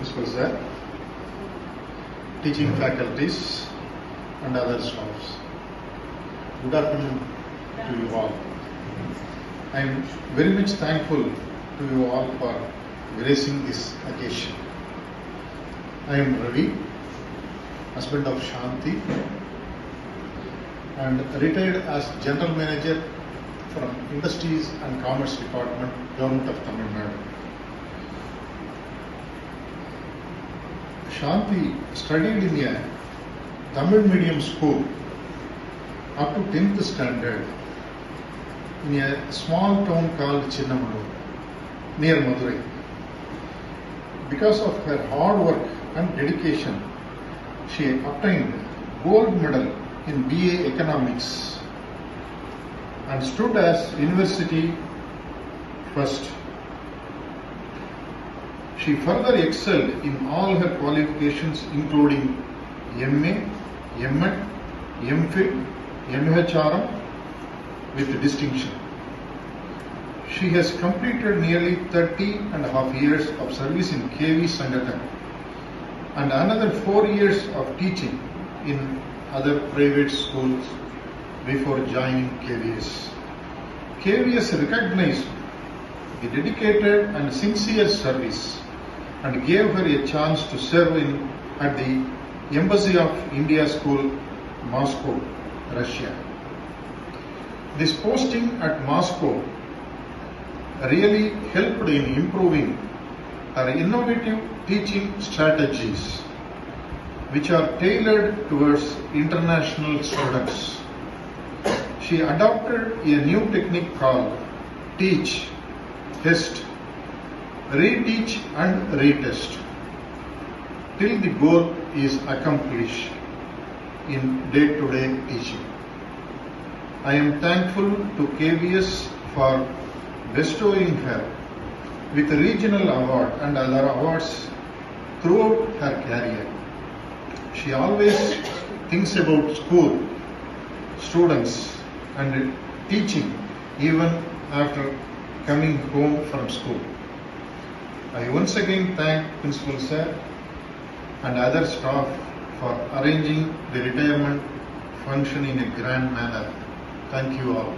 Principal Sir, teaching faculties and other staffs. Good afternoon to you all. I am very much thankful to you all for gracing this occasion. I am Ravi, husband of Shanti, and retired as General Manager from Industries and Commerce Department, Government of Tamil Nadu. Shanti studied in a Tamil medium school up to 10th standard in a small town called Chinnamalur, near Madurai. Because of her hard work and dedication, she obtained gold medal in BA Economics and stood as university first. She further excelled in all her qualifications including MA, MEd, MPhil, MHRM with distinction. She has completed nearly 30.5 years of service in KV Sangathan and another 4 years of teaching in other private schools before joining KVS. KVS recognized the dedicated and sincere service and gave her a chance to serve at the Embassy of India School, Moscow, Russia. This posting at Moscow really helped in improving her innovative teaching strategies, which are tailored towards international students. She adopted a new technique called teach, test, reteach and retest till the goal is accomplished in day-to-day teaching. I am thankful to KVS for bestowing her with a regional award and other awards throughout her career. She always thinks about school, students and teaching even after coming home from school. I once again thank Principal Sir and other staff for arranging the retirement function in a grand manner. Thank you all.